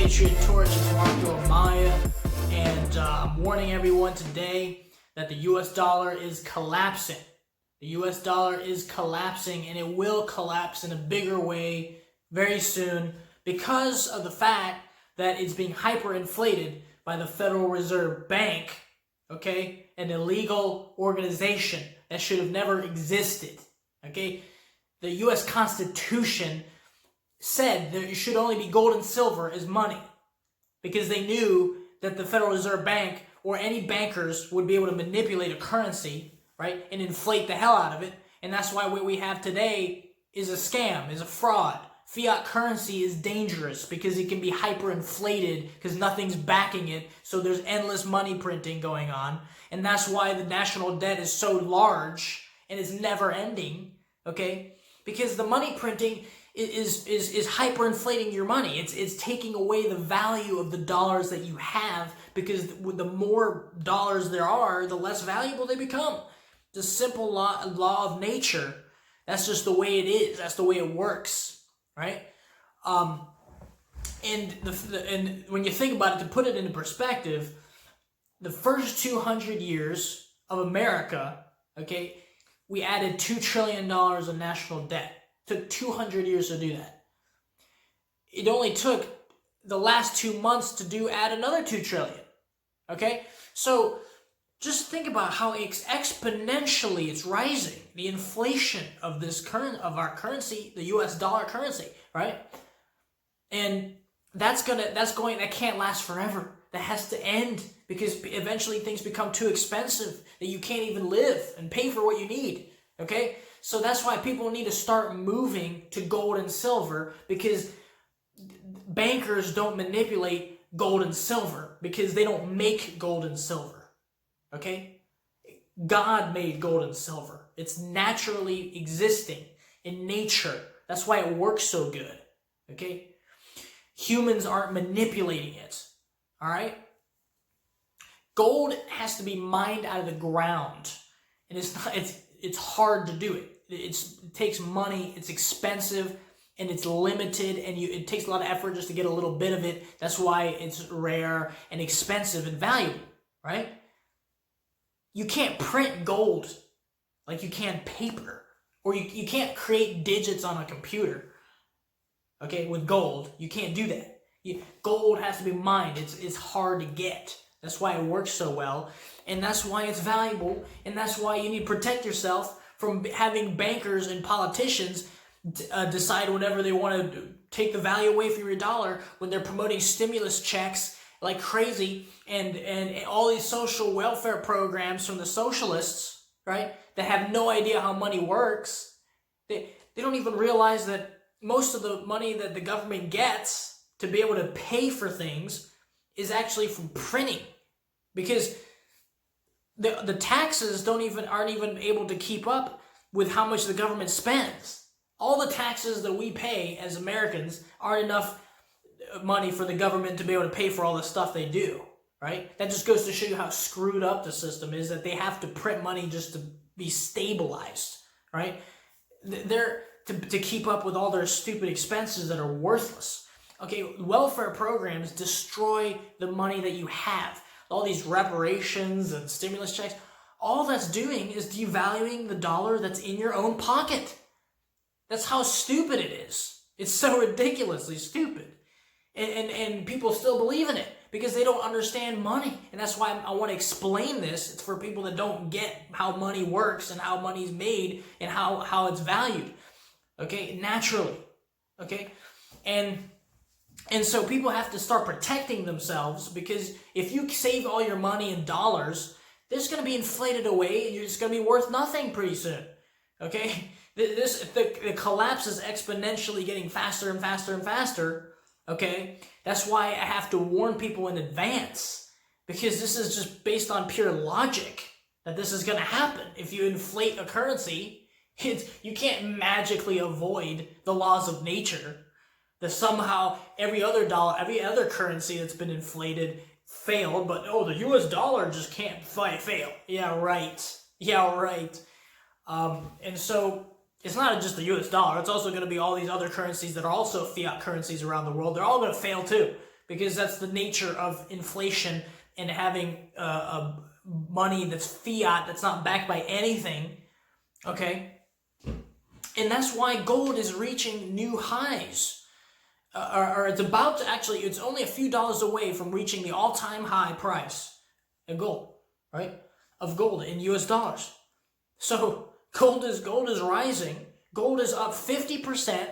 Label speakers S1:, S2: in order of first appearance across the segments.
S1: Patriot Torch. It's Marco Amaya, and I'm warning everyone today that the US dollar is collapsing. The US dollar is collapsing, and it will collapse in a bigger way very soon because of the fact that it's being hyperinflated by the Federal Reserve Bank, okay? An illegal organization that should have never existed, okay? The US Constitution said there should only be gold and silver as money because they knew that the Federal Reserve Bank or any bankers would be able to manipulate a currency, right, and inflate the hell out of it. And that's why what we have today is a scam, is a fraud. Fiat currency is dangerous because it can be hyperinflated because nothing's backing it. So there's endless money printing going on. And that's why the national debt is so large and is never ending, okay? Because the money printing is hyperinflating your money. It's taking away the value of the dollars that you have because the more dollars there are, the less valuable they become. It's a simple law of nature. That's just the way it is. That's the way it works, right? And when you think about it, to put it into perspective, the first 200 years of America, okay, we added $2 trillion of national debt. It took 200 years to do that. It only took the last 2 months to add another $2 trillion. Okay? So just think about how exponentially it's rising. The inflation of our currency, the US dollar currency, right? And that can't last forever. That has to end because eventually things become too expensive that you can't even live and pay for what you need. Okay? So that's why people need to start moving to gold and silver because bankers don't manipulate gold and silver because they don't make gold and silver. Okay? God made gold and silver. It's naturally existing in nature. That's why it works so good. Okay? Humans aren't manipulating it. All right? Gold has to be mined out of the ground. And it's hard to do it. It takes money, it's expensive, and it's limited, and it takes a lot of effort just to get a little bit of it. That's why it's rare and expensive and valuable, right? You can't print gold like you can paper, or you can't create digits on a computer, okay, with gold. You can't do that. Gold has to be mined. It's hard to get. That's why it works so well, and that's why it's valuable, and that's why you need to protect yourself from having bankers and politicians decide whenever they want to take the value away from your dollar when they're promoting stimulus checks like crazy and all these social welfare programs from the socialists, right, that have no idea how money works. They don't even realize that most of the money that the government gets to be able to pay for things is actually from printing because the taxes aren't even able to keep up with how much the government spends. All the taxes that we pay as Americans aren't enough money for the government to be able to pay for all the stuff they do, right? That just goes to show you how screwed up the system is that they have to print money just to be stabilized, right? They're to keep up with all their stupid expenses that are worthless. Okay, welfare programs destroy the money that you have. All these reparations and stimulus checks, all that's doing is devaluing the dollar that's in your own pocket. That's how stupid it is. It's so ridiculously stupid. And people still believe in it because they don't understand money. And that's why I want to explain this. It's for people that don't get how money works and how money's made and how it's valued. Okay, naturally. Okay? And so people have to start protecting themselves because if you save all your money in dollars, it's going to be inflated away and it's going to be worth nothing pretty soon. Okay? The collapse is exponentially getting faster and faster and faster. Okay? That's why I have to warn people in advance because this is just based on pure logic that this is going to happen. If you inflate a currency, you can't magically avoid the laws of nature. That somehow every other currency that's been inflated failed, but the US dollar just can't fail. Yeah, right. And so it's not just the US dollar, it's also going to be all these other currencies that are also fiat currencies around the world. They're all going to fail too because that's the nature of inflation and having a money that's fiat, that's not backed by anything, okay? And that's why gold is reaching new highs. Or it's about to, actually, it's only a few dollars away from reaching the all-time high price of gold, right? Of gold in US dollars. So gold is rising. Gold is up 50%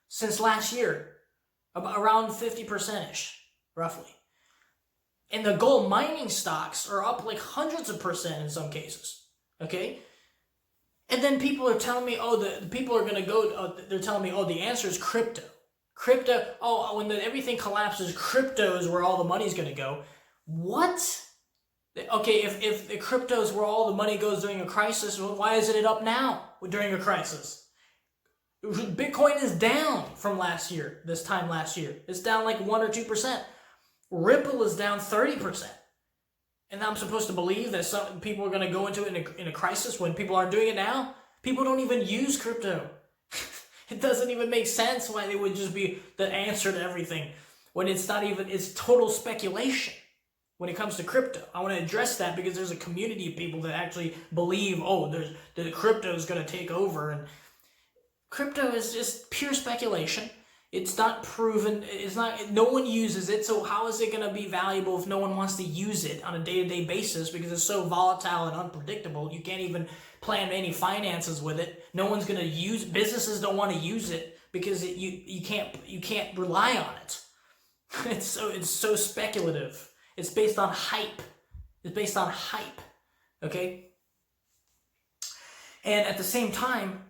S1: since last year, around 50%-ish, roughly. And the gold mining stocks are up like hundreds of percent in some cases, okay? And then people are telling me, the people are going to go, they're telling me, the answer is crypto. Crypto, when everything collapses, crypto is where all the money's going to go. What? Okay, if the crypto is where all the money goes during a crisis, well, why isn't it up now during a crisis? Bitcoin is down from this time last year. It's down like 1 or 2%. Ripple is down 30%. And I'm supposed to believe that some people are going to go into it in a crisis when people aren't doing it now? People don't even use crypto. It doesn't even make sense why they would just be the answer to everything when it's not even, it's total speculation when it comes to crypto. I want to address that because there's a community of people that actually believe, the crypto is going to take over. And crypto is just pure speculation. It's not proven. No one uses it. So how is it going to be valuable if no one wants to use it on a day-to-day basis because it's so volatile and unpredictable? You can't even plan any finances with it. No one's going to use it. Businesses don't want to use it because you can't rely on it. It's so speculative. It's based on hype. Okay? And at the same time,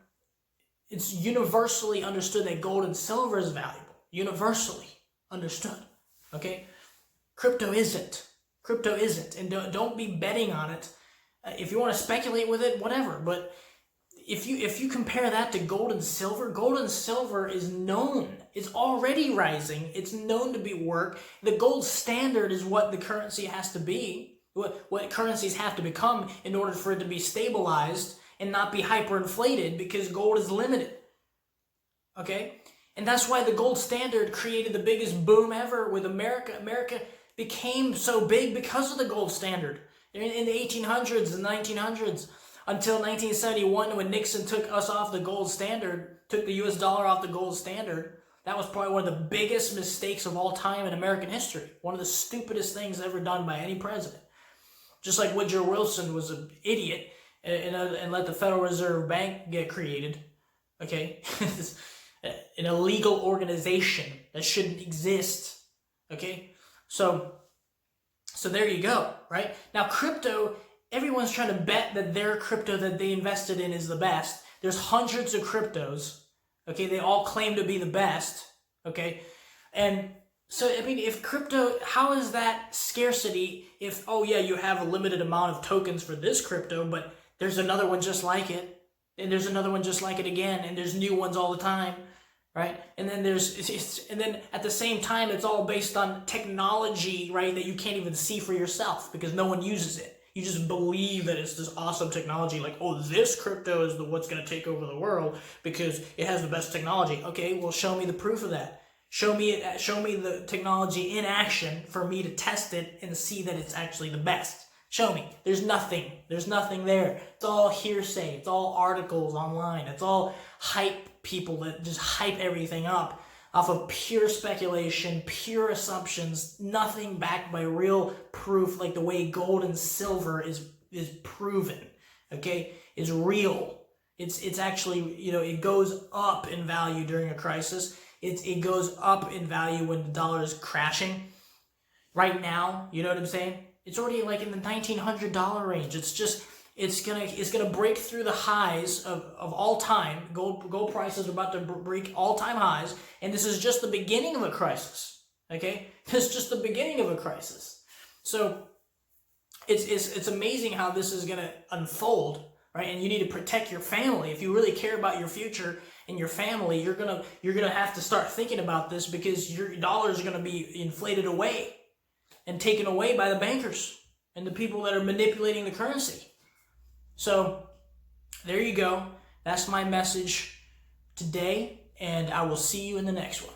S1: it's universally understood that gold and silver is valuable. Universally understood. Okay? Crypto isn't. And don't be betting on it. If you want to speculate with it, whatever. But if you compare that to gold and silver is known. It's already rising. It's known to be work. The gold standard is what the currency has to be. What currencies have to become in order for it to be stabilized and not be hyperinflated, because gold is limited. Okay? And that's why the gold standard created the biggest boom ever with America. America became so big because of the gold standard. In the 1800s and 1900s, until 1971, when Nixon took us off the gold standard, took the US dollar off the gold standard. That was probably one of the biggest mistakes of all time in American history. One of the stupidest things ever done by any president. Just like Woodrow Wilson was an idiot and let the Federal Reserve Bank get created. Okay? An illegal organization that shouldn't exist. Okay? So there you go, right? Now crypto, everyone's trying to bet that their crypto that they invested in is the best. There's hundreds of cryptos. Okay, they all claim to be the best. Okay? And so, I mean, if crypto, how is that scarcity if, you have a limited amount of tokens for this crypto, but there's another one just like it, and there's another one just like it again, and there's new ones all the time, right? And then and then at the same time, it's all based on technology, right, that you can't even see for yourself because no one uses it. You just believe that it's this awesome technology, like, this crypto is what's going to take over the world because it has the best technology. Okay, well, show me the proof of that. Show me the technology in action for me to test it and see that it's actually the best. Show me. There's nothing there. It's all hearsay. It's all articles online. It's all hype people that just hype everything up off of pure speculation, pure assumptions, nothing backed by real proof, like the way gold and silver is proven, okay? It's real. It's actually, it goes up in value during a crisis. It goes up in value when the dollar is crashing. Right now, you know what I'm saying? It's already like in the $1,900 range. It's gonna break through the highs of all time. Gold prices are about to break all-time highs, and this is just the beginning of a crisis. Okay, this is just the beginning of a crisis. So it's amazing how this is gonna unfold, right? And you need to protect your family. If you really care about your future and your family, you're gonna have to start thinking about this, because your dollars are gonna be inflated away and taken away by the bankers and the people that are manipulating the currency. So, there you go. That's my message today, and I will see you in the next one.